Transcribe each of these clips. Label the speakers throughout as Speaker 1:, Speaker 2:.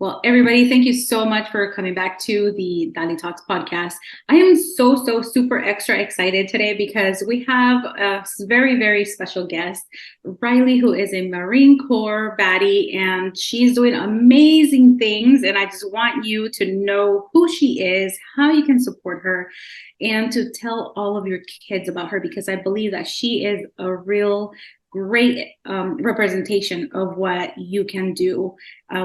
Speaker 1: Well, everybody, thank you so much for coming back to the DaliTalks podcast. I am so super extra excited today because we have a very, very special guest, Riley, who is a Marine Corps baddie, and she's doing amazing things. And I just want you to know who she is, how you can support her, and to tell all of your kids about her because I believe that she is a real great representation of what you can do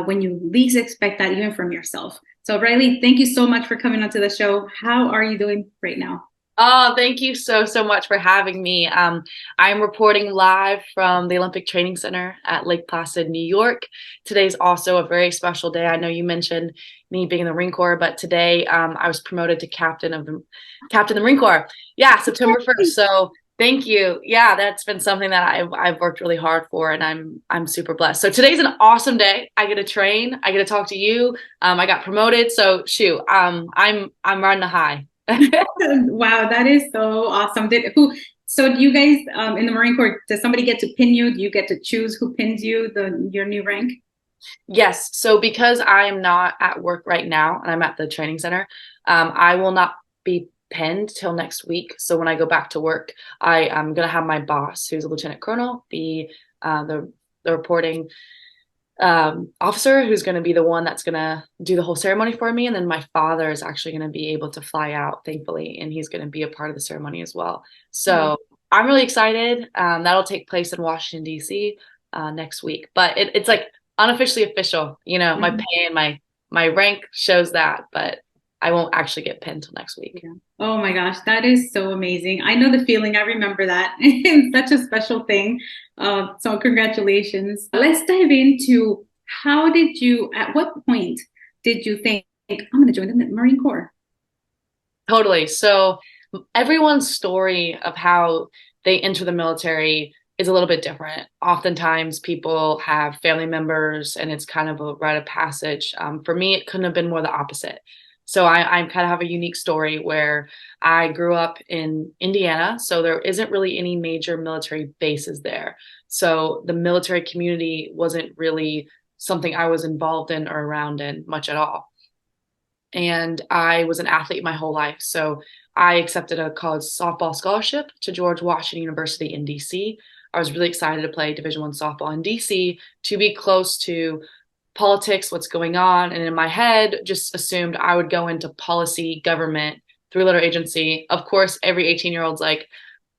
Speaker 1: when you least expect that, even from yourself. So, Riley, thank you so much for coming onto the show. How are you doing right now?
Speaker 2: Oh, thank you so much for having me. I'm reporting live from the Olympic Training Center at Lake Placid, New York. Today's also a very special day. I know you mentioned me being in the Marine Corps, but today I was promoted to captain of the Marine Corps. Yeah, September 1st. So thank you. Yeah, that's been something that I've worked really hard for, and I'm super blessed. So today's an awesome day. I get to train. I get to talk to you. I got promoted. So shoot, I'm riding a high.
Speaker 1: Wow, that is so awesome. So do you guys in the Marine Corps, does somebody get to pin you? Do you get to choose who pins you, your new rank?
Speaker 2: Yes. So because I am not at work right now and I'm at the training center, I will not be pinned till next week. So when I go back to work, I am going to have my boss, who's a lieutenant colonel, be the reporting officer, who's going to be the one that's going to do the whole ceremony for me. And then my father is actually going to be able to fly out, thankfully, and he's going to be a part of the ceremony as well.
Speaker 1: Oh,
Speaker 2: So I'm really excited. That'll take place in Washington, D.C. Next week. But it's like unofficially official. You know, my
Speaker 1: mhm.
Speaker 2: pay and my rank shows that, but I won't actually get pinned till next week.
Speaker 1: Yeah. Oh my gosh, that is so amazing. I know the feeling. I remember that. It's such a special thing. So congratulations. Let's dive into at what point did you think, I'm going to join the Marine Corps?
Speaker 2: Totally. So everyone's story of how they enter the military is a little bit different. Oftentimes, people have family members, and it's kind of a rite of passage. For me, it couldn't have been more the opposite. So I kind of have a unique story where I grew up in Indiana, so there isn't really any major military bases there. So the military community wasn't really something I was involved in or around in much at all. And I was an athlete my whole life. So I accepted a college softball scholarship to George Washington University in DC. I was really excited to play Division One softball in DC to be close to politics, what's going on. And in my head, just assumed I would go into policy, government, three-letter agency. Of course, every 18-year-old's like,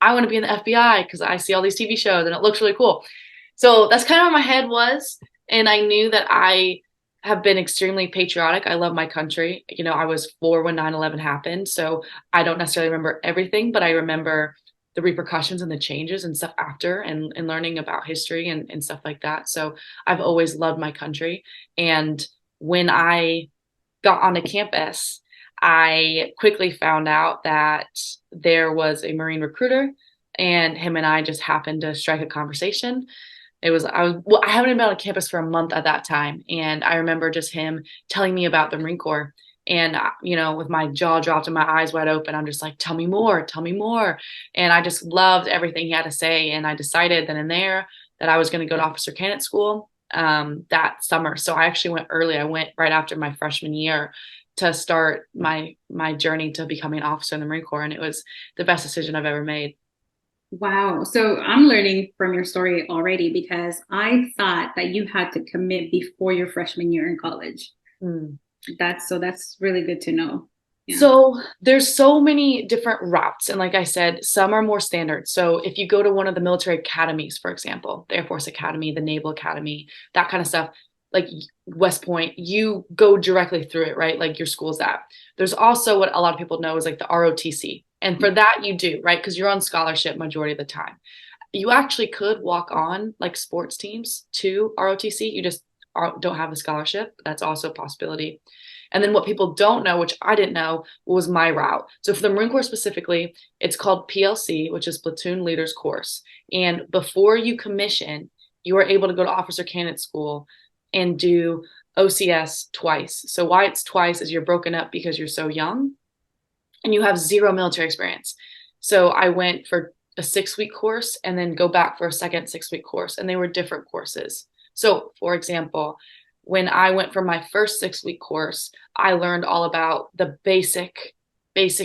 Speaker 2: I want to be in the FBI because I see all these TV shows and it looks really cool. So that's kind of where my head was. And I knew that I have been extremely patriotic. I love my country. You know, I was 4 when 9/11 happened. So I don't necessarily remember everything, but I remember the repercussions and the changes and stuff after, and learning about history and stuff like that. So I've always loved my country. And when I got onto campus, I quickly found out that there was a Marine recruiter, and him and I just happened to strike a conversation. I haven't been on campus for a month at that time. And I remember just him telling me about the Marine Corps. And, you know, with my jaw dropped and my eyes wide open, I'm just like, tell me more, tell me more. And I just loved everything he had to say. And I decided then and there that I was going to go to officer candidate school that summer. So I actually went early. I went right after my freshman year to start my journey to becoming an officer in the Marine Corps. And it was the best decision I've ever made.
Speaker 1: Wow. So I'm learning from your story already because I thought that you had to commit before your freshman year in college.
Speaker 2: Hmm.
Speaker 1: That's really good to know. Yeah.
Speaker 2: So there's so many different routes. And like I said, some are more standard. So if you go to one of the military academies, for example, the Air Force Academy, the Naval Academy, that kind of stuff, like West Point, you go directly through it, right? Like your school's at. There's also what a lot of people know is like the ROTC. And for that you do, right? Because you're on scholarship majority of the time. You actually could walk on like sports teams to ROTC. You just don't have the scholarship. That's also a possibility. And then what people don't know, which I didn't know, was my route. So for the Marine Corps specifically, it's called PLC, which is Platoon Leaders Course. And before you commission, you are able to go to Officer Candidate School and do OCS twice. So why it's twice is you're broken up because you're so young and you have zero military experience. So I went for a 6-week course and then go back for a second 6-week course, and they were different courses. So, for example, when I went for my first 6-week course, I learned all about the basic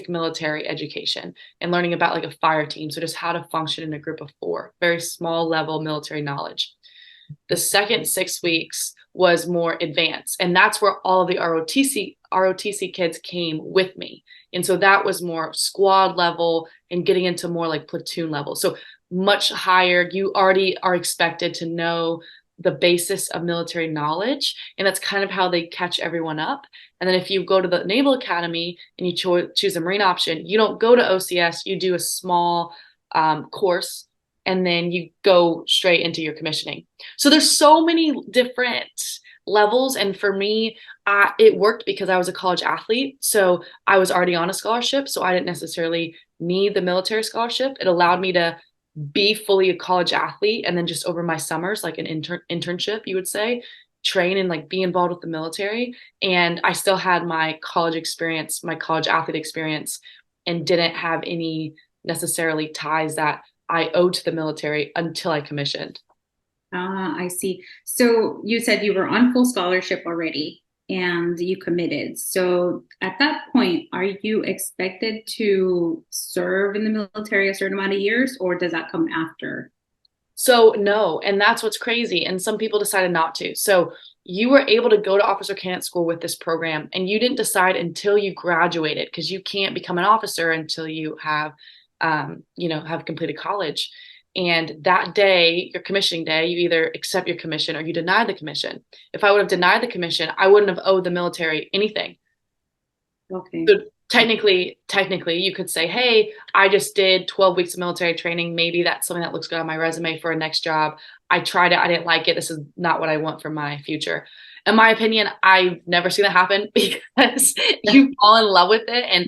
Speaker 2: military education and learning about like a fire team. So just how to function in a group of 4, very small level military knowledge. The second 6 weeks was more advanced. And that's where all of the ROTC kids came with me. And so that was more squad level and getting into more like platoon level. So much higher. You already are expected to know the basis of military knowledge. And that's kind of how they catch everyone up. And then if you go to the Naval Academy and you choose a Marine option, you don't go to OCS, you do a small course, and then you go straight into your commissioning. So there's so many different levels. And for me, it worked because I was a college athlete. So I was already on a scholarship. So I didn't necessarily need the military scholarship. It allowed me to be fully a college athlete, and then just over my summers, like an internship, you would say, train and like be involved with the military. And I still had my college experience, my college athlete experience, and didn't have any necessarily ties that I owed to the military until I commissioned.
Speaker 1: Ah, I see. So you said you were on full scholarship already and you committed. So at that point, are you expected to serve in the military a certain amount of years, or does that come after?
Speaker 2: So no, and that's what's crazy. And some people decided not to. So you were able to go to officer candidate school with this program, and you didn't decide until you graduated, because you can't become an officer until you have, have completed college. And that day, your commissioning day, you either accept your commission or you deny the commission. If I would have denied the commission, I wouldn't have owed the military anything.
Speaker 1: Okay.
Speaker 2: So technically, you could say, hey, I just did 12 weeks of military training. Maybe that's something that looks good on my resume for a next job. I tried it. I didn't like it. This is not what I want for my future. In my opinion, I've never seen that happen, because you fall in love with it, and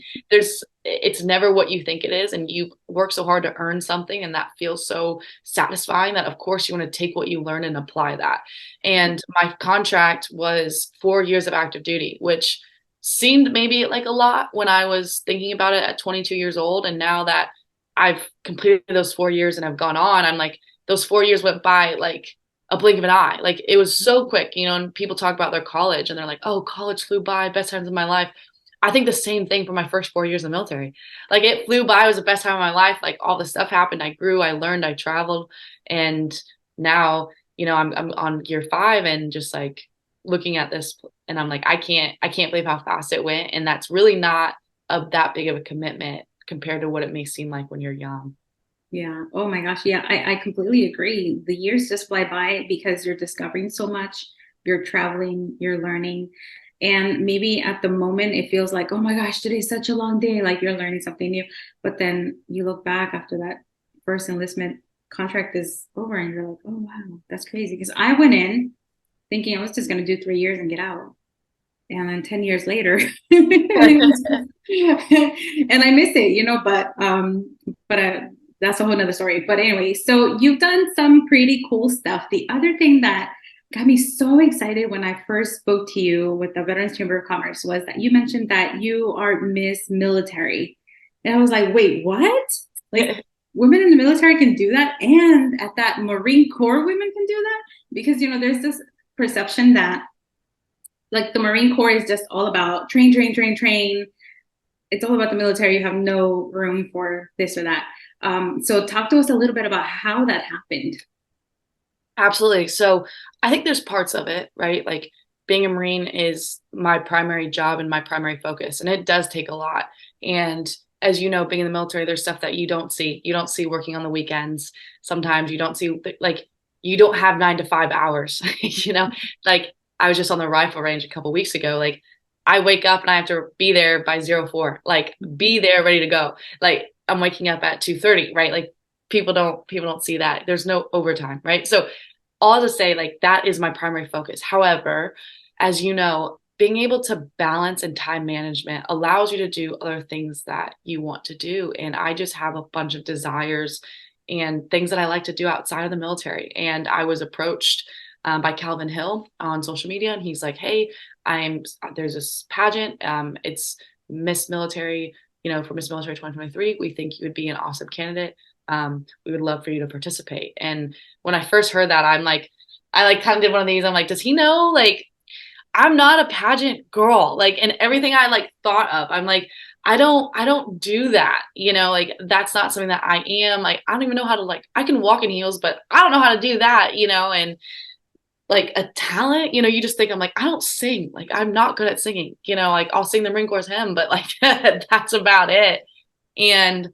Speaker 2: it's never what you think it is. And you work so hard to earn something, and that feels so satisfying that of course you want to take what you learn and apply that. And my contract was 4 years of active duty, which seemed maybe like a lot when I was thinking about it at 22 years old. And now that I've completed those 4 years and I've gone on, I'm like, those 4 years went by like a blink of an eye. Like it was so quick, and people talk about their college and they're like, oh, college flew by, best times of my life. I think the same thing for my first 4 years in the military. Like it flew by, it was the best time of my life. Like all the stuff happened. I grew, I learned, I traveled. And now, I'm on year 5 and just like looking at this, and I'm like, I can't believe how fast it went. And that's really not that big of a commitment compared to what it may seem like when you're young.
Speaker 1: Yeah. Oh my gosh. Yeah, I completely agree. The years just fly by because you're discovering so much, you're traveling, you're learning. And maybe at the moment it feels like, oh my gosh, today's such a long day, like you're learning something new. But then you look back after that first enlistment contract is over and you're like, oh wow, that's crazy. Because I went in thinking I was just going to do 3 years and get out. And then 10 years later, and I miss it, but that's a whole nother story. But anyway, so you've done some pretty cool stuff. The other thing that got me so excited when I first spoke to you with the Veterans Chamber of Commerce was that you mentioned that you are Miss Military. And I was like, wait, what? Like women in the military can do that? And at that Marine Corps, women can do that? Because, there's this perception that like the Marine Corps is just all about train, train, train, train. It's all about the military. You have no room for this or that. So talk to us a little bit about how that happened.
Speaker 2: Absolutely. So I think there's parts of it, right? Like being a Marine is my primary job and my primary focus, and it does take a lot. And as you know, being in the military, there's stuff that you don't see. You don't see working on the weekends. Sometimes you don't see, like, you don't have 9 to 5 hours, like I was just on the rifle range a couple weeks ago. Like I wake up and I have to be there by 04, like be there ready to go. Like I'm waking up at 2:30, right? Like people don't see that. There's no overtime, right? So all to say, like that is my primary focus. However, as you know, being able to balance and time management allows you to do other things that you want to do. And I just have a bunch of desires and things that I like to do outside of the military. And I was approached by Calvin Hill on social media, and he's like, "Hey, there's this pageant. It's Miss Military, for Miss Military 2023. We think you would be an awesome candidate. We would love for you to participate." And when I first heard that, I'm like, I like kind of did one of these. I'm like, does he know? Like, I'm not a pageant girl. Like, and everything I like thought of, I'm like, I don't do that. You know, like that's not something that I am. Like, I don't even know how to like, I can walk in heels, but I don't know how to do that, you know, and like a talent, you know, you just think I'm like, I don't sing. Like, I'm not good at singing, you know, like I'll sing the Marine Corps hymn, but like that's about it. And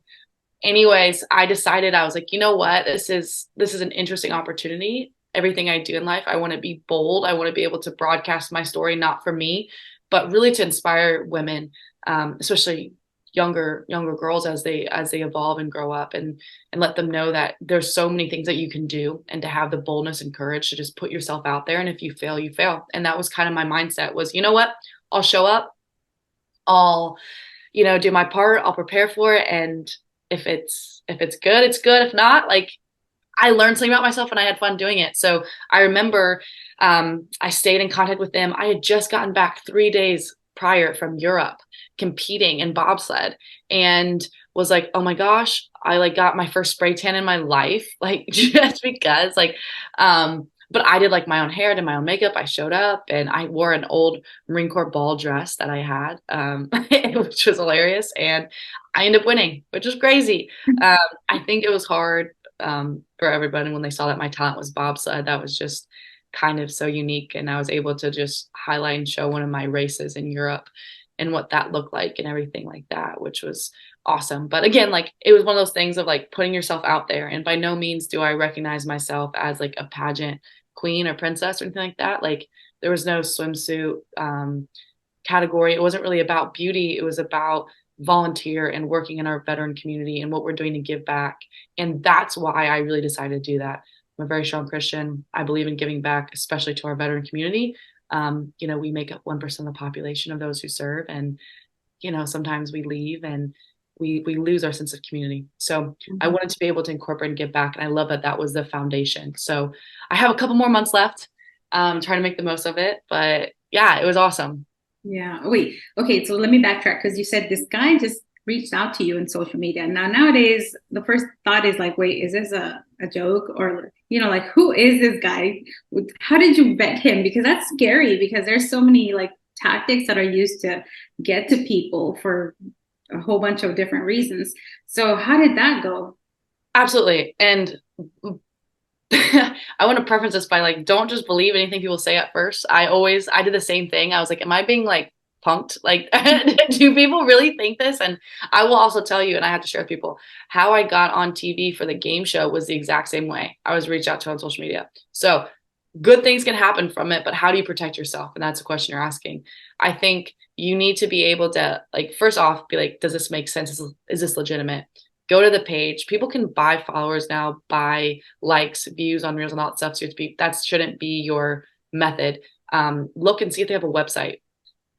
Speaker 2: anyways, I decided I was like, you know what? This is an interesting opportunity. Everything I do in life, I want to be bold. I want to be able to broadcast my story, not for me, but really to inspire women, especially younger girls as they evolve and grow up, and let them know that there's so many things that you can do, and to have the boldness and courage to just put yourself out there. And if you fail, you fail. And that was kind of my mindset was, you know what? I'll show up. I'll, you know, do my part. I'll prepare for it. And if it's good, it's good. If not, like I learned something about myself and I had fun doing it. So I remember I stayed in contact with them. I had just gotten back 3 days prior from Europe competing in bobsled and was like, oh my gosh, I like got my first spray tan in my life, like just because like, but I did like my own hair, did my own makeup. I showed up and I wore an old Marine Corps ball dress that I had, which was hilarious. And I ended up winning, which was crazy. I think it was hard for everybody when they saw that my talent was bobsled. That was just kind of so unique. And I was able to just highlight and show one of my races in Europe and what that looked like and everything like that, which was awesome. But again, like it was one of those things of like putting yourself out there. And by no means do I recognize myself as like a pageant queen or princess or anything like that. Like there was no swimsuit category. It wasn't really about beauty. It was about volunteer and working in our veteran community and what we're doing to give back. And that's why I really decided to do that. I'm a very strong Christian. I believe in giving back, especially to our veteran community. You know, we make up 1% of the population of those who serve. And, you know, sometimes we leave and we lose our sense of community. So I wanted to be able to incorporate and give back. And I love that that was the foundation. So I have a couple more months left, trying to make the most of it. But yeah, it was awesome.
Speaker 1: Yeah. Wait. Okay. So let me backtrack because you said this guy just reached out to you in social media. Now, nowadays, the first thought is like, wait, is this a joke? Or, you know, like, who is this guy? How did you vet him? Because that's scary because there's so many like tactics that are used to get to people for a whole bunch of different reasons. So, how did that go?
Speaker 2: Absolutely. And I want to preference this by like, don't just believe anything people say at first. I did the same thing. I was like, am I being like punked? Like, do people really think this? And I will also tell you, and I have to share with people, how I got on TV for the game show was the exact same way. I was reached out to on social media. So good things can happen from it, but how do you protect yourself? And that's the question you're asking. I think you need to be able to, like, first off, be like, does this make sense? Is this legitimate? Go to the page. People can buy followers now, buy likes, views on reels and all that stuff. So that shouldn't be your method. Look and see if they have a website.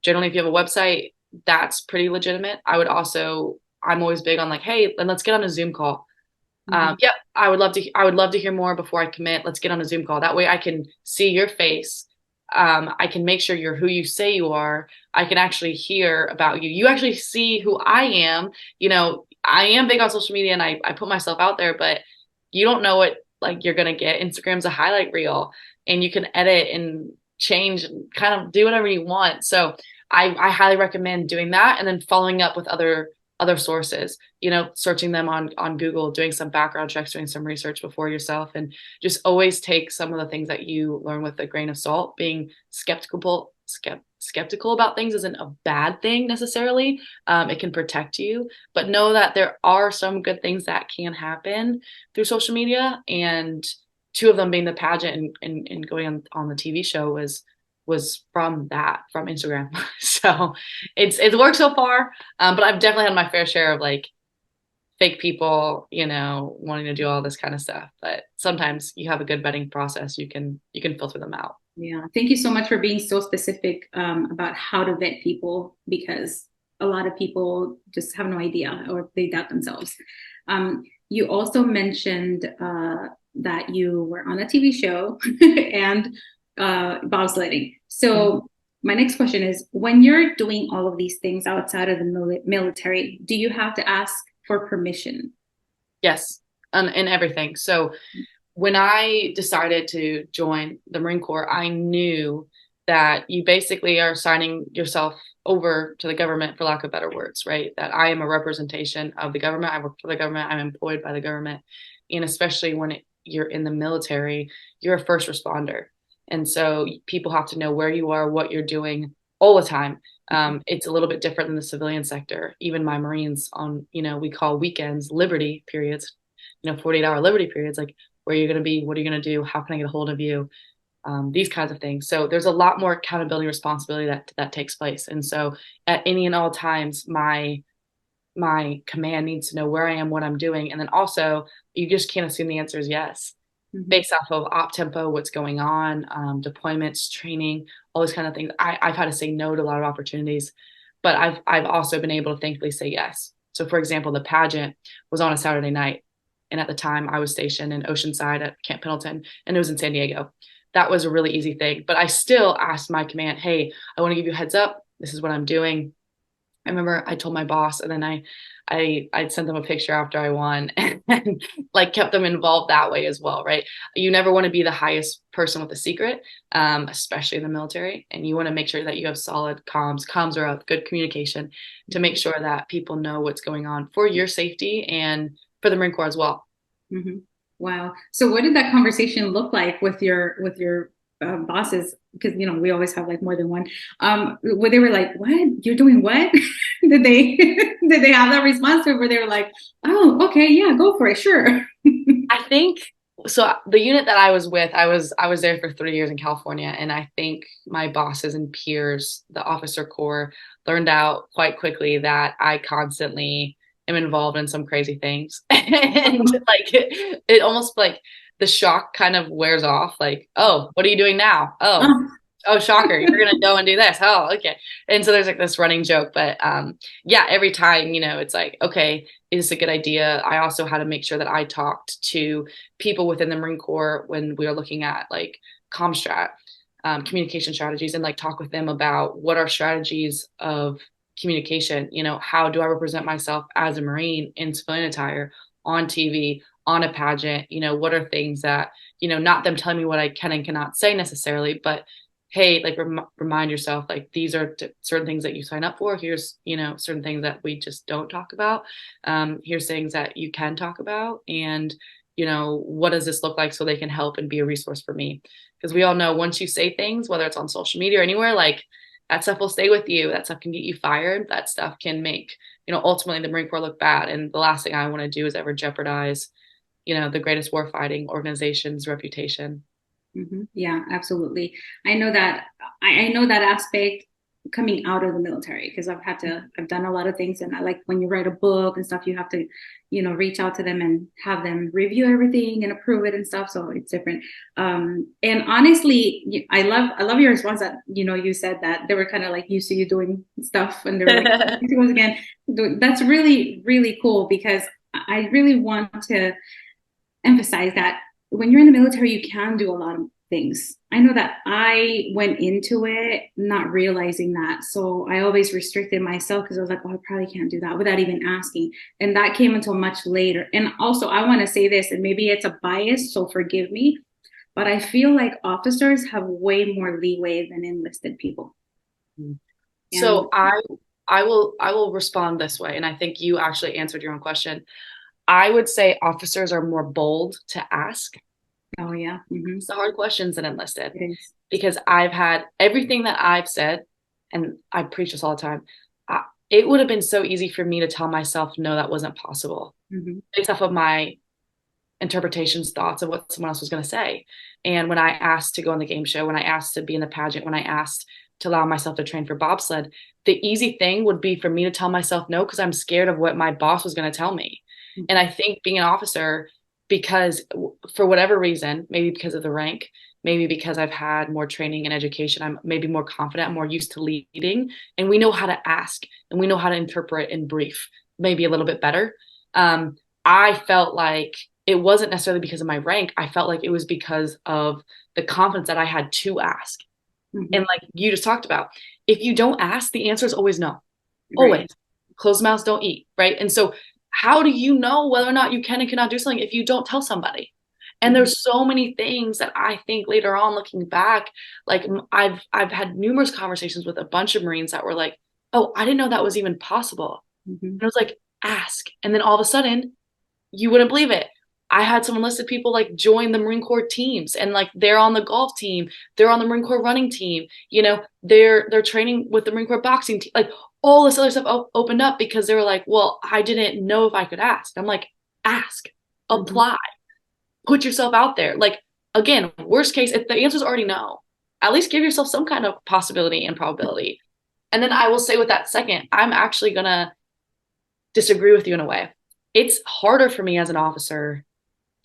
Speaker 2: Generally, if you have a website, that's pretty legitimate. I'm always big on like, hey, then let's get on a Zoom call. Yeah, I would love to hear more before I commit. Let's get on a Zoom call. That way I can see your face. I can make sure you're who you say you are. I can actually hear about you. You actually see who I am. You know, I am big on social media and I put myself out there, but you don't know what like you're gonna get. Instagram's a highlight reel and you can edit and change and kind of do whatever you want. So I highly recommend doing that and then following up with other sources, you know, searching them on Google, doing some background checks, doing some research before yourself, and just always take some of the things that you learn with a grain of salt. Being skeptical about things isn't a bad thing necessarily. It can protect you, but know that there are some good things that can happen through social media. And two of them being the pageant and going on the TV show was from Instagram. So it's worked so far. But I've definitely had my fair share of like fake people, you know, wanting to do all this kind of stuff. But sometimes you have a good vetting process. You can filter them out.
Speaker 1: Yeah. Thank you so much for being so specific about how to vet people because a lot of people just have no idea or they doubt themselves. You also mentioned that you were on a TV show and bobsledding. So my next question is, when you're doing all of these things outside of the military, do you have to ask for permission?
Speaker 2: Yes, and everything. So when I decided to join the Marine Corps, I knew that you basically are signing yourself over to the government, for lack of better words, right? That I am a representation of the government. I work for the government. I'm employed by the government. And especially when you're in the military, you're a first responder. And so people have to know where you are, what you're doing all the time. It's a little bit different than the civilian sector. Even my Marines on, we call weekends liberty periods, 48-hour liberty periods, like where you're going to be, what are you going to do? How can I get a hold of you? These kinds of things. So there's a lot more accountability and responsibility that takes place. And so at any and all times, my command needs to know where I am, what I'm doing. And then also you just can't assume the answer is yes. Based off of op tempo, what's going on, deployments, training, all those kind of things. I've had to say no to a lot of opportunities, but I've also been able to thankfully say yes. So for example, the pageant was on a Saturday night. And at the time I was stationed in Oceanside at Camp Pendleton, and it was in San Diego. That was a really easy thing. But I still asked my command, hey, I want to give you a heads up. This is what I'm doing. I remember I told my boss, and then I sent them a picture after I won, and like kept them involved that way as well, right? You never want to be the highest person with a secret, especially in the military, and you want to make sure that you have solid comms. Comms are a good communication to make sure that people know what's going on for your safety and for the Marine Corps as well.
Speaker 1: Mm-hmm. Wow. So what did that conversation look like with your bosses? Because we always have like more than one. Where they were like, "What? You're doing what?" did they did they have that response, or where they were like, "Oh, okay, yeah, go for it, sure."
Speaker 2: I think so. The unit that I was with, I was there for 3 years in California, and I think my bosses and peers, the officer corps, learned out quite quickly that I constantly am involved in some crazy things, and like it almost like the shock kind of wears off. Like, oh, what are you doing now? Oh, shocker, you're gonna go and do this. Oh, okay. And so there's like this running joke, but yeah, every time, it's like, okay, is this a good idea? I also had to make sure that I talked to people within the Marine Corps when we were looking at like comstrat, communication strategies, and like talk with them about what are strategies of communication. How do I represent myself as a Marine in civilian attire on TV, on a pageant? What are things that, not them telling me what I can and cannot say necessarily, but hey, like remind yourself, like these are certain things that you sign up for. Here's, certain things that we just don't talk about. Here's things that you can talk about. And, what does this look like so they can help and be a resource for me? Because we all know once you say things, whether it's on social media or anywhere, like that stuff will stay with you. That stuff can get you fired. That stuff can make, ultimately the Marine Corps look bad. And the last thing I want to do is ever jeopardize, the greatest warfighting organization's reputation.
Speaker 1: Mm-hmm. Yeah, absolutely. I know that I know that aspect coming out of the military, because I've done a lot of things, and I like when you write a book and stuff, you have to, reach out to them and have them review everything and approve it and stuff. So it's different. And honestly, I love your response that, you said that they were kind of like used to you doing stuff, and they were like, once again, that's really, really cool, because I really want to emphasize that when you're in the military, you can do a lot of things. I know that I went into it not realizing that. So I always restricted myself because I was like, oh, I probably can't do that without even asking. And that came until much later. And also, I want to say this, and maybe it's a bias, so forgive me, but I feel like officers have way more leeway than enlisted people.
Speaker 2: So I will respond this way. And I think you actually answered your own question. I would say officers are more bold to ask.
Speaker 1: Oh, yeah. Mm-hmm.
Speaker 2: It's the hard questions than enlisted, because I've had everything that I've said, and I preach this all the time. It would have been so easy for me to tell myself, no, that wasn't possible, based off of my interpretations, thoughts of what someone else was going to say. And when I asked to go on the game show, when I asked to be in the pageant, when I asked to allow myself to train for bobsled, the easy thing would be for me to tell myself no, because I'm scared of what my boss was going to tell me. And I think being an officer, because for whatever reason, maybe because of the rank, maybe because I've had more training and education, I'm maybe more confident, I'm more used to leading, and we know how to ask and we know how to interpret and brief maybe a little bit better. I felt like it wasn't necessarily because of my rank. I felt like it was because of the confidence that I had to ask. And like you just talked about, if you don't ask, the answer is always no. Always. Right. Closed mouths don't eat, right? And so how do you know whether or not you can and cannot do something if you don't tell somebody? And there's so many things that I think later on, looking back, like I've had numerous conversations with a bunch of Marines that were like, "Oh, I didn't know that was even possible."
Speaker 1: Mm-hmm.
Speaker 2: And I was like, "Ask." And then all of a sudden, you wouldn't believe it. I had some enlisted people like join the Marine Corps teams, and like they're on the golf team, they're on the Marine Corps running team, they're training with the Marine Corps boxing team. Like all this other stuff opened up because they were like, "Well, I didn't know if I could ask." I'm like, "Ask,
Speaker 1: Mm-hmm.
Speaker 2: apply, put yourself out there." Like again, worst case, if the answer's already no, at least give yourself some kind of possibility and probability. And then I will say with that second, I'm actually gonna disagree with you in a way. It's harder for me as an officer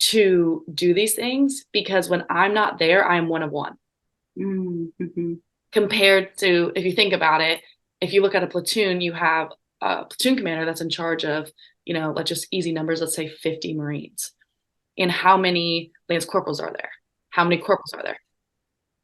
Speaker 2: to do these things because when I'm not there, I'm one of one.
Speaker 1: Mm-hmm.
Speaker 2: Compared to, if you think about it, if you look at a platoon, you have a platoon commander that's in charge of, let's just easy numbers, let's say 50 Marines. And how many Lance Corporals are there? How many corporals are there?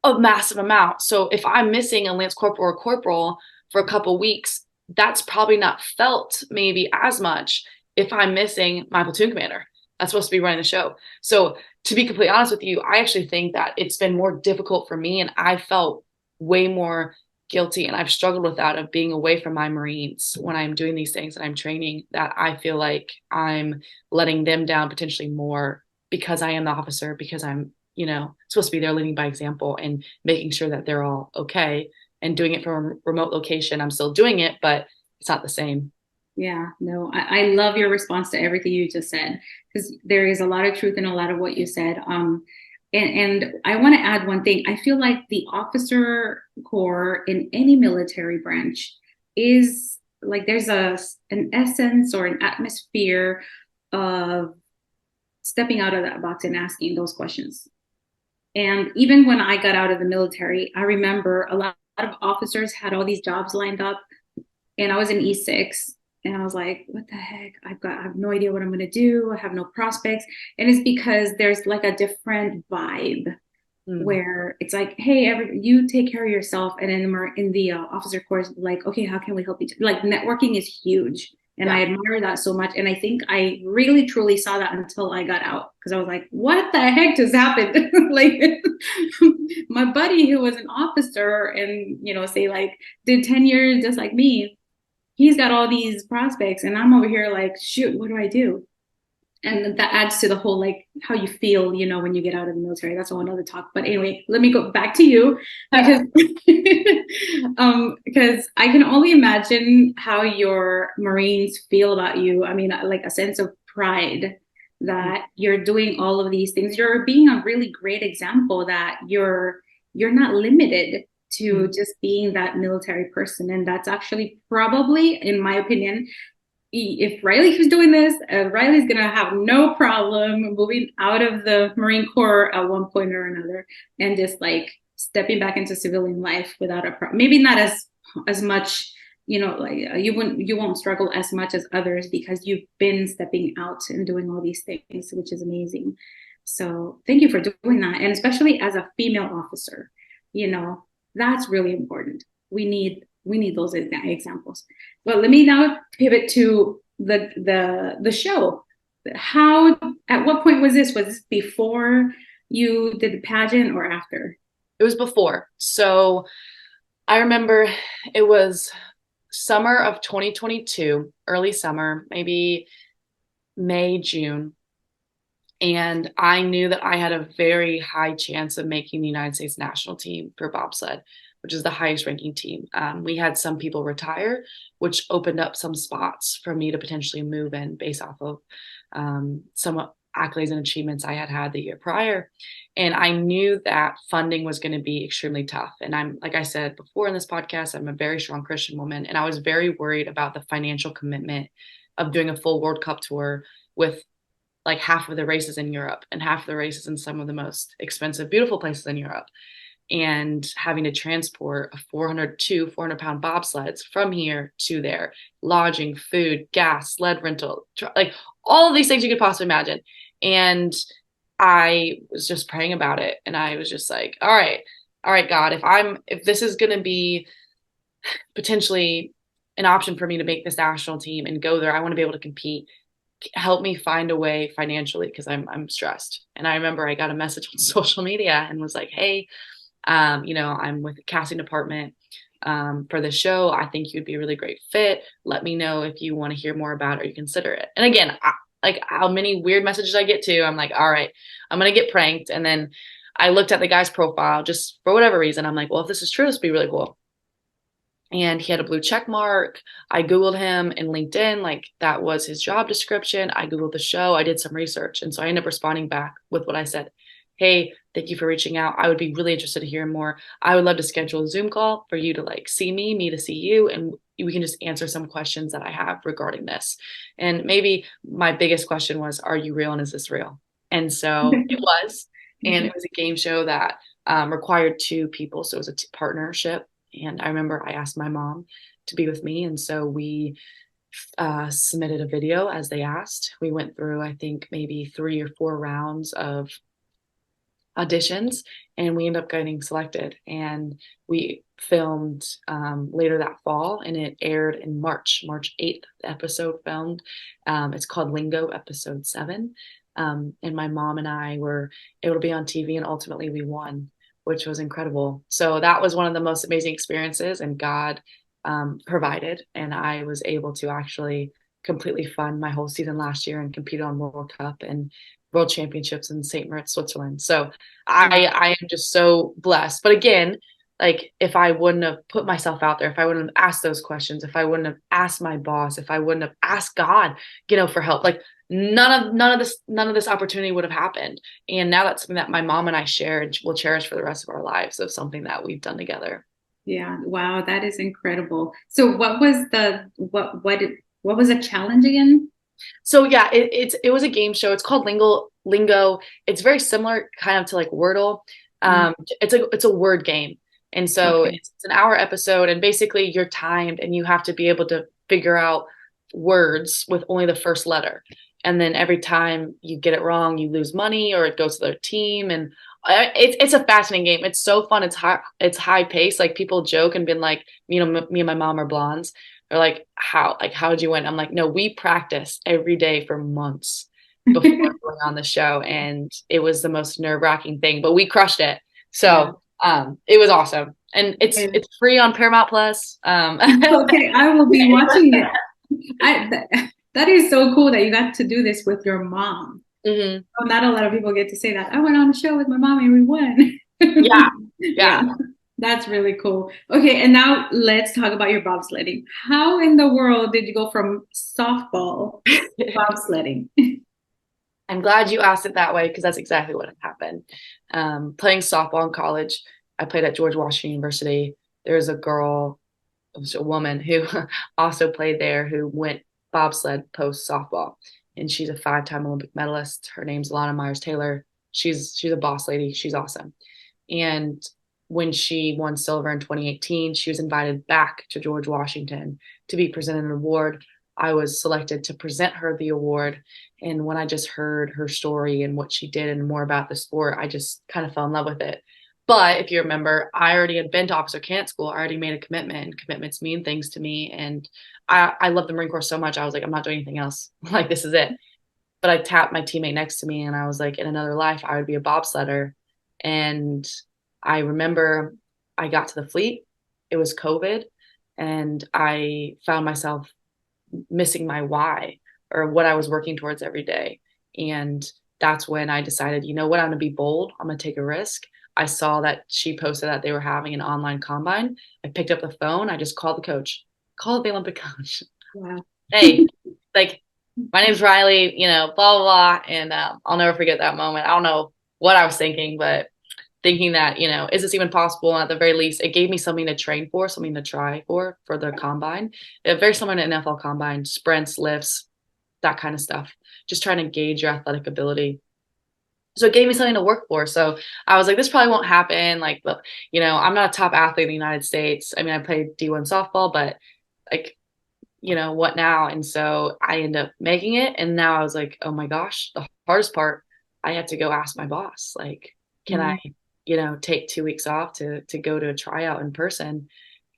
Speaker 2: A massive amount. So if I'm missing a Lance Corporal or Corporal for a couple weeks, that's probably not felt maybe as much if I'm missing my platoon commander that's supposed to be running the show. So to be completely honest with you, I actually think that it's been more difficult for me, and I felt way more guilty, and I've struggled with that of being away from my Marines when I'm doing these things and I'm training, that I feel like I'm letting them down potentially more because I am the officer, because I'm supposed to be there leading by example and making sure that they're all okay, and doing it from a remote location. I'm still doing it, but it's not the same.
Speaker 1: Yeah, no, I love your response to everything you just said, because there is a lot of truth in a lot of what you said. And I want to add one thing. I feel like the officer corps in any military branch is like there's an essence or an atmosphere of stepping out of that box and asking those questions. And even when I got out of the military, I remember a lot of officers had all these jobs lined up, and I was in E6, and I was like, what the heck? I have no idea what I'm going to do. I have no prospects. And it's because there's like a different vibe where it's like, hey, you take care of yourself. And then we're in the officer course, like, okay, how can we help each other? Like networking is huge. And
Speaker 2: Yeah.
Speaker 1: I admire that so much. And I think I really truly saw that until I got out, because I was like, what the heck just happened? Like my buddy who was an officer and, say like did 10 years just like me, he's got all these prospects and I'm over here like, shoot, what do I do? And that adds to the whole like how you feel, when you get out of the military. That's a whole another talk. But anyway, let me go back to you because because I can only imagine how your Marines feel about you. I mean, like a sense of pride that you're doing all of these things. You're being a really great example that you're not limited to just being that military person. And that's actually probably, in my opinion, if Riley was doing this, Riley's going to have no problem moving out of the Marine Corps at one point or another and just like stepping back into civilian life without a problem. Maybe not as much, like you won't struggle as much as others because you've been stepping out and doing all these things, which is amazing. So thank you for doing that. And especially as a female officer, that's really important. We need those examples. Well, let me now pivot to the show. How, at what point was this? Was this before you did the pageant or after?
Speaker 2: It was before. So I remember it was summer of 2022, early summer, maybe May, June. And I knew that I had a very high chance of making the United States national team for bobsled, which is the highest ranking team. We had some people retire, which opened up some spots for me to potentially move in based off of some accolades and achievements I had had the year prior. And I knew that funding was going to be extremely tough. And I'm, like I said before in this podcast, I'm a very strong Christian woman. And I was very worried about the financial commitment of doing a full World Cup tour with like half of the races in Europe and half of the races in some of the most expensive, beautiful places in Europe, and having to transport a 400-pound bobsleds from here to there, lodging, food, gas, sled rental, like all of these things you could possibly imagine. And I was just praying about it. And I was just like, all right, God, if this is going to be potentially an option for me to make this national team and go there, I want to be able to compete. help me find a way financially because I'm stressed. And I remember I got a message on social media and was like, hey, I'm with the casting department for the show. I think you'd be a really great fit. Let me know if you want to hear more about it or you consider it. And again, like how many weird messages I get to, I'm like, all right, I'm going to get pranked. And then I looked at the guy's profile just for whatever reason. I'm like, well, if this is true, this would be really cool. And he had a blue check mark. I Googled him in LinkedIn, like that was his job description. I Googled the show. I did some research. And so I ended up responding back with what I said. Hey, thank you for reaching out. I would be really interested to hear more. I would love to schedule a Zoom call for you to like see me to see you, and we can just answer some questions that I have regarding this. And maybe my biggest question was, are you real and is this real? And so it was. And it was a game show that required two people. So it was a partnership. And I remember I asked my mom to be with me. And so we submitted a video as they asked. We went through, I think, maybe 3 or 4 rounds of auditions, and we ended up getting selected. And we filmed later that fall, and it aired in March 8th. The episode filmed. It's called Lingo, episode 7. And my mom and I were able to be on TV, and ultimately we won, which was incredible. So that was one of the most amazing experiences, and God provided. And I was able to actually completely fund my whole season last year and compete on World Cup and World Championships in St. Moritz, Switzerland. So I am just so blessed. But again, like if I wouldn't have put myself out there, if I wouldn't have asked those questions, if I wouldn't have asked my boss, if I wouldn't have asked God, for help, like none of this opportunity would have happened. And now that's something that my mom and I share and will cherish for the rest of our lives, of something that we've done together.
Speaker 1: Yeah. Wow. That is incredible. So what was what was a challenge again?
Speaker 2: So yeah, it was a game show. It's called Lingo. It's very similar kind of to like Wordle. It's a word game. And so
Speaker 1: Okay.
Speaker 2: it's an hour episode, and basically you're timed and you have to be able to figure out words with only the first letter. And then every time you get it wrong, you lose money or it goes to their team. And it's a fascinating game. It's so fun. It's high pace. Like people joke and been like, me and my mom are blondes. They're like, how did you win? I'm like, no, we practiced every day for months before going on the show. And it was the most nerve-wracking thing, but we crushed it.
Speaker 1: Yeah.
Speaker 2: So it was awesome. And
Speaker 1: And-
Speaker 2: it's free on Paramount Plus.
Speaker 1: okay, I will be watching it. That is so cool that you got to do this with your mom.
Speaker 2: Mm-hmm.
Speaker 1: Not a lot of people get to say that. I went on a show with my mom and we won.
Speaker 2: Yeah.
Speaker 1: Yeah, that's really cool. Okay, and now let's talk about your bobsledding. How in the world did you go from softball to bobsledding?
Speaker 2: I'm glad you asked it that way, because that's exactly what happened. Playing softball in college, I played at George Washington University. There's a girl, it was a woman who also played there, who went bobsled post softball, and she's a 5-time Olympic medalist. Her name's Alana Myers Taylor. She's a boss lady. She's awesome. And when she won silver in 2018, she was invited back to George Washington to be presented an award. I was selected to present her the award. And when I just heard her story and what she did and more about the sport, I just kind of fell in love with it. But if you remember, I already had been to officer candidate school. I already made a commitment, and commitments mean things to me. And I love the Marine Corps so much. I was like, I'm not doing anything else. Like, this is it. But I tapped my teammate next to me and I was like, in another life, I would be a bobsledder. And I remember I got to the fleet. It was COVID. And I found myself missing my why, or what I was working towards every day. And that's when I decided, you know what, I'm going to be bold. I'm going to take a risk. I saw that she posted that they were having an online combine. I picked up the phone. I just called the coach, called the Olympic coach.
Speaker 1: Wow.
Speaker 2: Hey, like, my name's Riley, blah, blah, blah. And I'll never forget that moment. I don't know what I was thinking, but thinking that, is this even possible? And at the very least, it gave me something to train for, something to try for the combine. Very similar to NFL combine, sprints, lifts, that kind of stuff. Just trying to gauge your athletic ability. So it gave me something to work for. So I was like, this probably won't happen. Like, I'm not a top athlete in the United States. I mean, I played D1 softball, but like, what now? And so I ended up making it. And now I was like, oh my gosh, the hardest part, I had to go ask my boss, like, can I, take 2 weeks off to go to a tryout in person?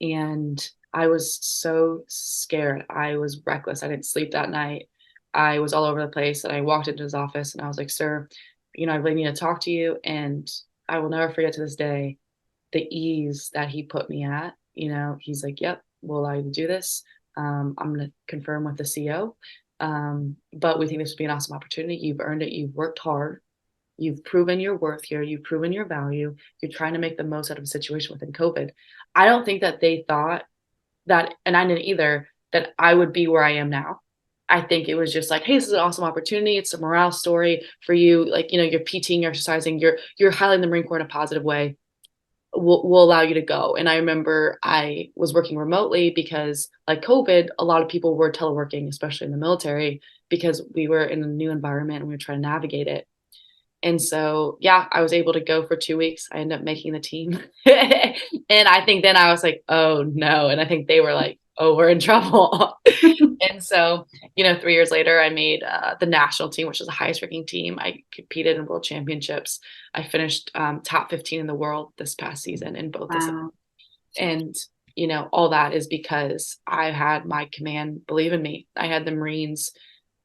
Speaker 2: And I was so scared. I was reckless. I didn't sleep that night. I was all over the place, and I walked into his office and I was like, sir, I really need to talk to you. And I will never forget to this day the ease that he put me at. He's like, yep, we'll allow you to do this. I'm going to confirm with the CO. But we think this would be an awesome opportunity. You've earned it. You've worked hard. You've proven your worth here. You've proven your value. You're trying to make the most out of a situation within COVID. I don't think that they thought that, and I didn't either, that I would be where I am now. I think it was just like, hey, this is an awesome opportunity. It's a morale story for you. Like, you're PTing, you're exercising, you're highlighting the Marine Corps in a positive way. We'll allow you to go. And I remember I was working remotely because, like COVID, a lot of people were teleworking, especially in the military, because we were in a new environment and we were trying to navigate it. And so, yeah, I was able to go for 2 weeks. I ended up making the team. And I think then I was like, oh no. And I think they were like, oh, we're in trouble. And so, 3 years later, I made the national team, which is the highest ranking team. I competed in world championships. I finished top 15 in the world this past season in both disciplines. And, all that is because I had my command believe in me. I had the Marines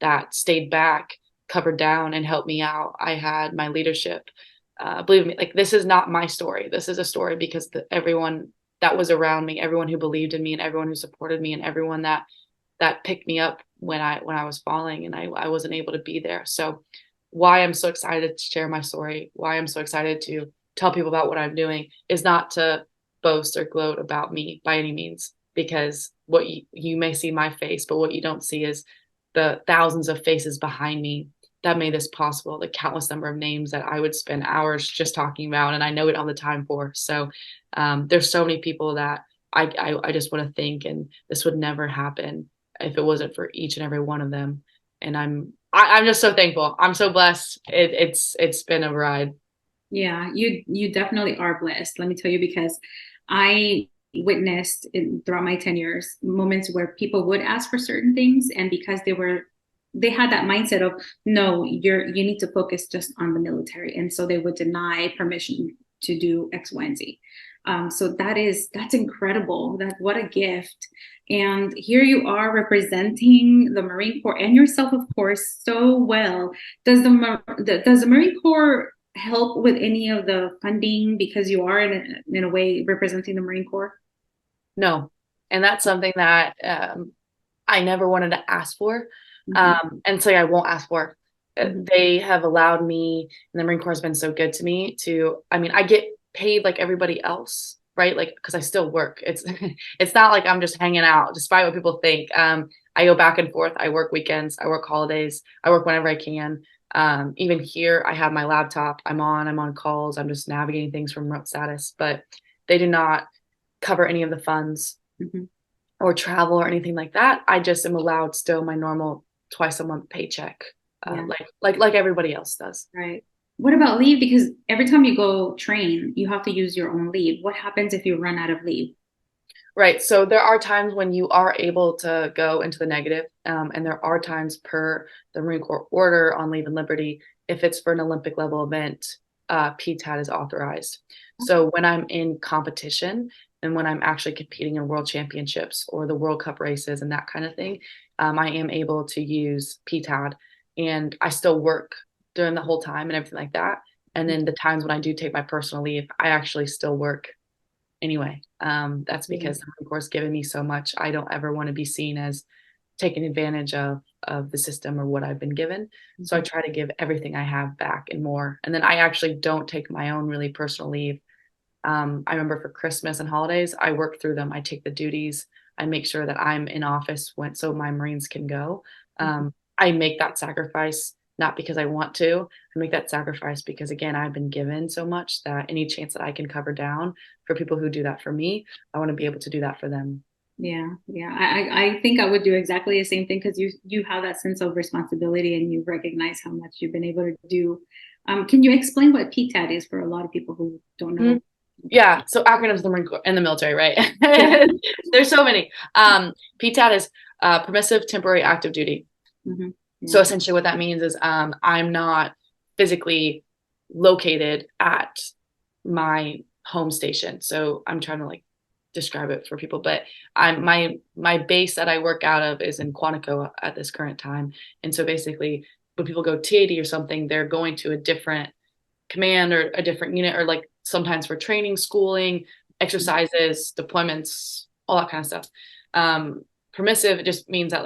Speaker 2: that stayed back, covered down, and helped me out. I had my leadership believe me. Like, this is not my story. This is a story because everyone that was around me, everyone who believed in me, and everyone who supported me, and everyone that picked me up when I was falling and I wasn't able to be there. So why I'm so excited to share my story, why I'm so excited to tell people about what I'm doing, is not to boast or gloat about me by any means, because what you may see my face, but what you don't see is the thousands of faces behind me that made this possible, the countless number of names that I would spend hours just talking about, and I know it all the time for. So there's so many people that I just want to thank, and this would never happen if it wasn't for each and every one of them. And I'm just so thankful. I'm so blessed. It's been a ride.
Speaker 1: Yeah, you definitely are blessed. Let me tell you, because I witnessed throughout my 10 years moments where people would ask for certain things, and because they had that mindset of, no, you need to focus just on the military, and so they would deny permission to do X, Y, and Z. So that's incredible. What a gift. And here you are representing the Marine Corps and yourself, of course, so well. Does the Marine Corps help with any of the funding, because you are in a way representing the Marine Corps?
Speaker 2: No. And that's something that I never wanted to ask for. And so I won't ask for. They have allowed me, and the Marine Corps has been so good to me I get paid like everybody else, right? Like, because I still work. It's not like I'm just hanging out, despite what people think. I go back and forth. I work weekends. I work holidays. I work whenever I can. Even here, I have my laptop. I'm on calls. I'm just navigating things from remote status, but they do not cover any of the funds or travel or anything like that. I just am allowed still my normal twice a month paycheck, like everybody else does.
Speaker 1: Right. What about leave? Because every time you go train, you have to use your own leave. What happens if you run out of leave?
Speaker 2: Right. So there are times when you are able to go into the negative, and there are times per the Marine Corps order on leave and liberty, if it's for an Olympic level event, PTAD is authorized. So when I'm in competition and when I'm actually competing in world championships or the World Cup races and that kind of thing, I am able to use PTAD, and I still work during the whole time and everything like that. And then the times when I do take my personal leave, I actually still work anyway. That's because the Marine Corps has given me so much. I don't ever want to be seen as taking advantage of the system or what I've been given. So I try to give everything I have back and more. And then I actually don't take my own really personal leave. I remember for Christmas and holidays, I work through them. I take the duties. I make sure that I'm in office so my Marines can go. I make that sacrifice, not because I want to. I make that sacrifice because, again, I've been given so much that any chance that I can cover down for people who do that for me, I want to be able to do that for them.
Speaker 1: Yeah. I think I would do exactly the same thing, because you have that sense of responsibility and you recognize how much you've been able to do. Can you explain what PTAD is for a lot of people who don't know?
Speaker 2: Yeah, so acronyms in the Marine Corps and the military, right? There's so many. PTAD is permissive temporary active duty. So essentially what that means is I'm not physically located at my home station. So I'm trying to describe it for people, but my base that I work out of is in Quantico at this current time. And so basically when people go TAD or something, they're going to a different command or a different unit, or like sometimes for training, schooling, exercises, deployments, all that kind of stuff. Permissive, it just means that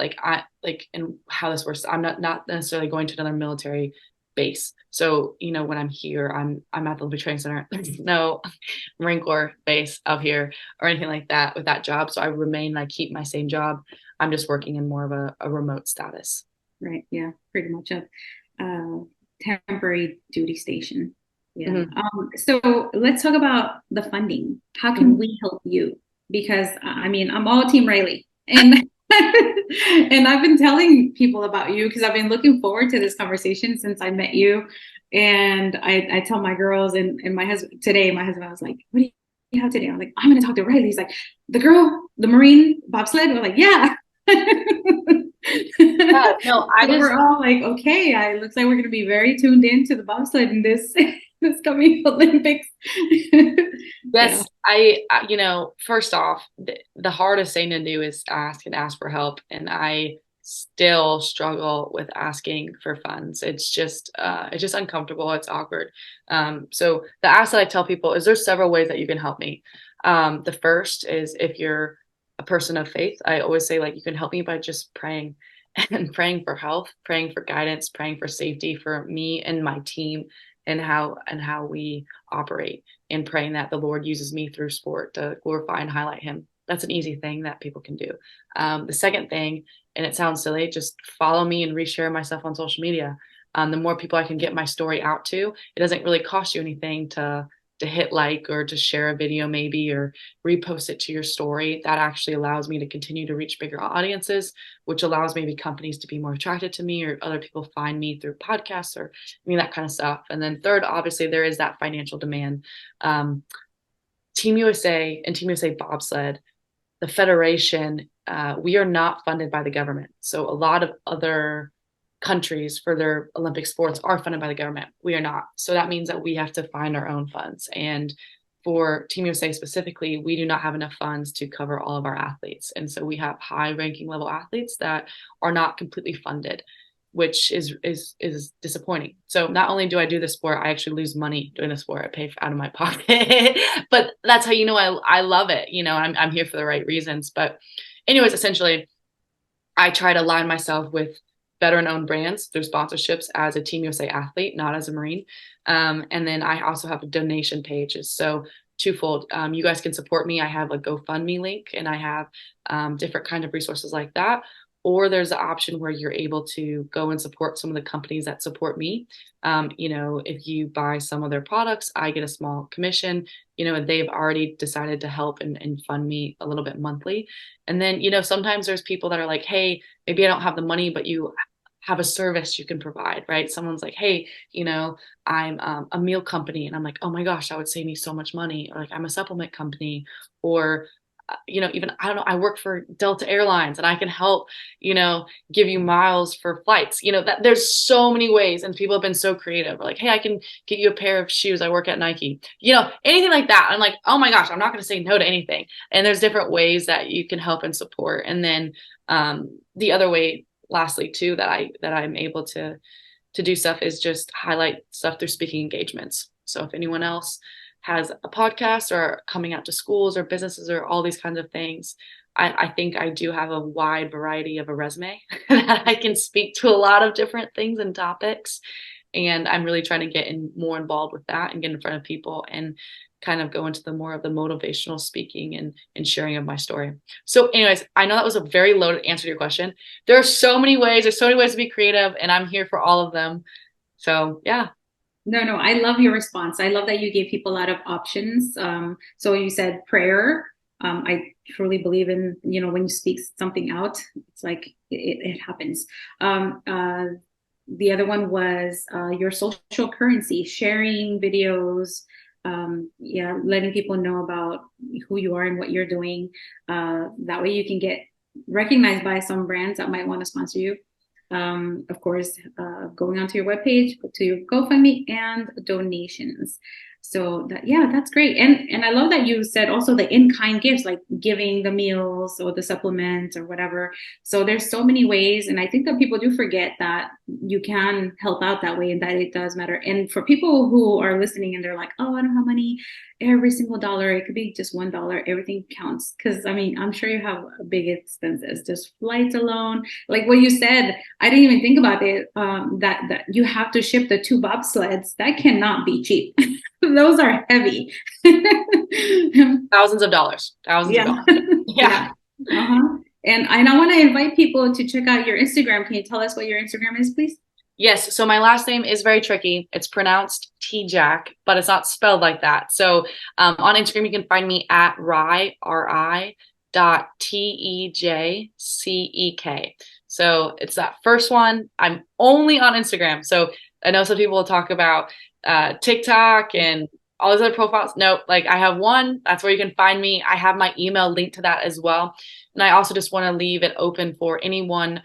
Speaker 2: and how this works, I'm not necessarily going to another military base. So, when I'm here, I'm at the Olympic Training Center. There's no Marine Corps base up here or anything like that with that job. So I keep my same job. I'm just working in more of a remote status.
Speaker 1: Right. Yeah. Pretty much a temporary duty station. Yeah. Mm-hmm. So let's talk about the funding. How can we help you? Because I'm all Team Riley, and and I've been telling people about you because I've been looking forward to this conversation since I met you. And I tell my girls and my husband today, my husband was like, "What do you have today?" I'm like, "I'm going to talk to Riley." He's like, "The girl, the Marine bobsled." We're like, "Yeah."
Speaker 2: Yeah, no,
Speaker 1: we're all like, okay, it looks like we're going to be very tuned in to the bobsled in this coming Olympics.
Speaker 2: Yes, first off, the hardest thing to do is ask for help, and I still struggle with asking for funds. It's just uncomfortable. It's awkward. So the ask that I tell people is there's several ways that you can help me. The first is if you're a person of faith, I always say you can help me by just praying and praying for health, praying for guidance, praying for safety for me and my team and how we operate, and praying that the Lord uses me through sport to glorify and highlight him. That's an easy thing that people can do. The second thing, and it sounds silly, just follow me and reshare myself on social media. The more people I can get my story out to, it doesn't really cost you anything to hit like or to share a video maybe or repost it to your story. That actually allows me to continue to reach bigger audiences, which allows maybe companies to be more attracted to me, or other people find me through podcasts or that kind of stuff. And then third, obviously there is that financial demand. Team USA and Team USA Bobsled, the federation, we are not funded by the government. So a lot of other countries for their Olympic sports are funded by the government. We are not. So that means that we have to find our own funds. And for Team USA specifically, we do not have enough funds to cover all of our athletes. And so we have high ranking level athletes that are not completely funded, which is disappointing. So not only do I do the sport, I actually lose money doing the sport. I pay out of my pocket, but that's how I love it. I'm here for the right reasons. But anyways, essentially, I try to align myself with veteran-owned brands through sponsorships as a Team USA athlete, not as a Marine. And then I also have a donation page. So twofold. You guys can support me. I have a GoFundMe link, and I have different kind of resources like that. Or there's an option where you're able to go and support some of the companies that support me. If you buy some of their products, I get a small commission. They've already decided to help and fund me a little bit monthly. And then, sometimes there's people that are like, hey, maybe I don't have the money, but you have a service you can provide, right? Someone's like, hey, I'm a meal company. And I'm like, oh my gosh, that would save me so much money. Or like, I'm a supplement company, or even, I don't know, I work for Delta Airlines and I can help, give you miles for flights, that there's so many ways. And people have been so creative. Like, hey, I can get you a pair of shoes. I work at Nike, anything like that. I'm like, oh my gosh, I'm not going to say no to anything. And there's different ways that you can help and support. And then the other way, lastly, too, that I'm able to do stuff is just highlight stuff through speaking engagements. So if anyone else has a podcast or coming out to schools or businesses or all these kinds of things, I think I do have a wide variety of a resume that I can speak to a lot of different things and topics. And I'm really trying to get more involved with that and get in front of people and kind of go into the more of the motivational speaking and sharing of my story. So anyways, I know that was a very loaded answer to your question. There are so many ways. There's so many ways to be creative, and I'm here for all of them. So yeah.
Speaker 1: No, I love your response. I love that you gave people a lot of options. So you said prayer. I truly believe in, when you speak something out, it's like it happens. The other one was your social currency, sharing videos, letting people know about who you are and what you're doing. That way you can get recognized by some brands that might want to sponsor you. Of course, going onto your webpage, to your GoFundMe, and donations. So that, yeah, that's great. And I love that you said also the in-kind gifts, like giving the meals or the supplements or whatever. So there's so many ways. And I think that people do forget that you can help out that way and that it does matter. And for people who are listening and they're like, oh, I don't have money, every single dollar, it could be just $1, everything counts. Cause I mean, I'm sure you have big expenses, just flights alone. Like what you said, I didn't even think about it. That you have to ship the 2 bobsleds. That cannot be cheap. Those are heavy.
Speaker 2: Thousands of dollars. Thousands of
Speaker 1: Yeah.
Speaker 2: dollars. Yeah.
Speaker 1: Yeah. Uh-huh. And I want to invite people to check out your Instagram. Can you tell us what your Instagram is, please?
Speaker 2: Yes. So my last name is very tricky. It's pronounced Tejcek, but it's not spelled like that. So on Instagram, you can find me at RI dot Tejcek. So it's that first one. I'm only on Instagram. So I know some people will talk about TikTok and all those other profiles. No, like I have one. That's where you can find me. I have my email linked to that as well. And I also just want to leave it open for anyone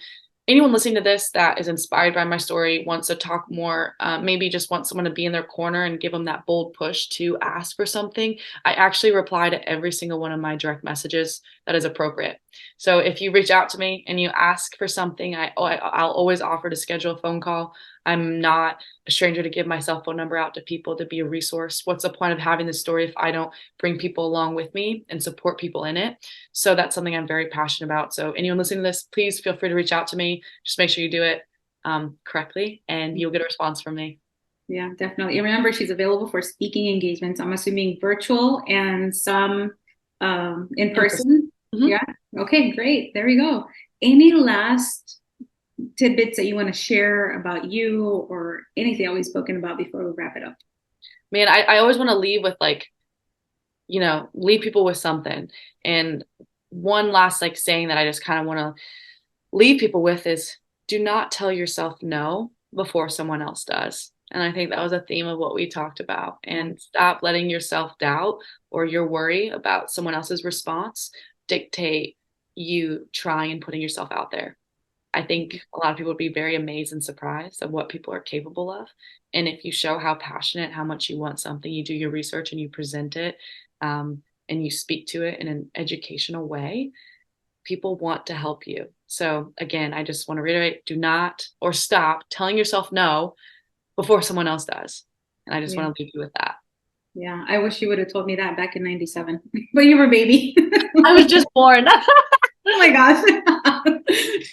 Speaker 2: listening to this that is inspired by my story, wants to talk more, maybe just wants someone to be in their corner and give them that bold push to ask for something. I actually reply to every single one of my direct messages that is appropriate. So if you reach out to me and you ask for something, I'll always offer to schedule a phone call. I'm not a stranger to give my cell phone number out to people to be a resource. What's the point of having this story if I don't bring people along with me and support people in it? So that's something I'm very passionate about. So anyone listening to this, please feel free to reach out to me. Just make sure you do it correctly and you'll get a response from me.
Speaker 1: Yeah, definitely. And remember, she's available for speaking engagements. I'm assuming virtual and some in person.
Speaker 2: Mm-hmm.
Speaker 1: Yeah. Okay, great. There we go. Any last tidbits that you want to share about you or anything that we've spoken about before we wrap it up?
Speaker 2: Man, I always want to leave with leave people with something. And one last saying that I just kind of want to leave people with is do not tell yourself no before someone else does. And I think that was a theme of what we talked about. And stop letting your self-doubt or your worry about someone else's response dictate you trying and putting yourself out there. I think a lot of people would be very amazed and surprised of what people are capable of. And if you show how passionate, how much you want something, you do your research and you present it, and you speak to it in an educational way, people want to help you. So again, I just want to reiterate, do not or stop telling yourself no before someone else does. And I just want to leave you with that.
Speaker 1: Yeah, I wish you would have told me that back in '97, but you were a baby.
Speaker 2: I was just born.
Speaker 1: Oh my gosh.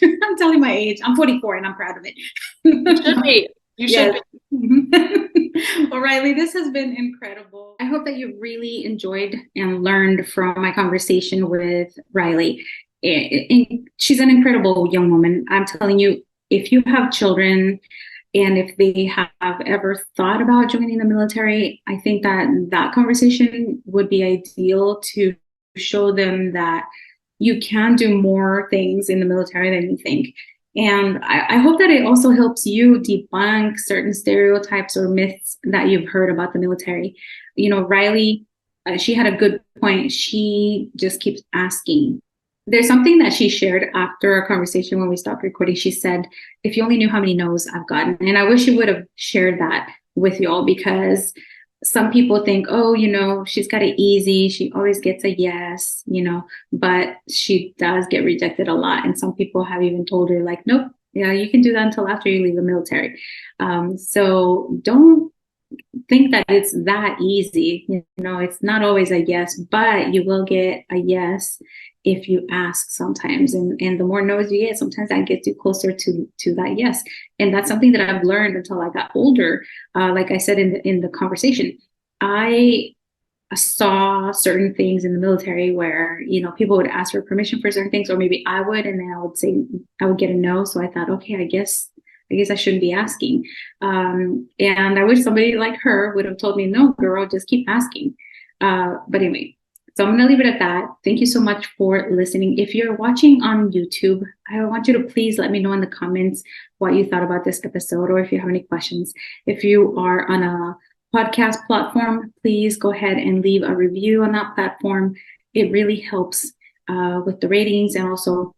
Speaker 1: I'm telling my age. I'm 44 and I'm proud of it.
Speaker 2: You should be. You should
Speaker 1: be. Well, Riley, this has been incredible. I hope that you really enjoyed and learned from my conversation with Riley. She's an incredible young woman. I'm telling you, if you have children and if they have ever thought about joining the military, I think that conversation would be ideal to show them that you can do more things in the military than you think. And I hope that it also helps you debunk certain stereotypes or myths that you've heard about the military. Riley, she had a good point. She just keeps asking. There's something that she shared after our conversation when we stopped recording. She said, if you only knew how many no's I've gotten. And I wish she would have shared that with y'all, because some people think, oh, she's got it easy. She always gets a yes, but she does get rejected a lot. And some people have even told her nope, yeah, you can do that until after you leave the military. So don't think that it's that easy. It's not always a yes, but you will get a yes if you ask sometimes. And the more no's you get, sometimes that gets you closer to that yes. And that's something that I've learned until I got older. Like I said in the conversation, I saw certain things in the military where, people would ask for permission for certain things, or maybe I would, and then I would get a no. So I thought, okay, I guess I shouldn't be asking. And I wish somebody like her would have told me, no, girl, just keep asking. But anyway, so I'm going to leave it at that. Thank you so much for listening. If you're watching on YouTube, I want you to please let me know in the comments what you thought about this episode, or if you have any questions. If you are on a podcast platform, please go ahead and leave a review on that platform. It really helps with the ratings, and also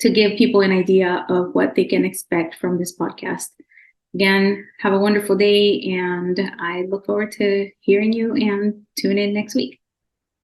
Speaker 1: to give people an idea of what they can expect from this podcast. Again, have a wonderful day, and I look forward to hearing you and tune in next week.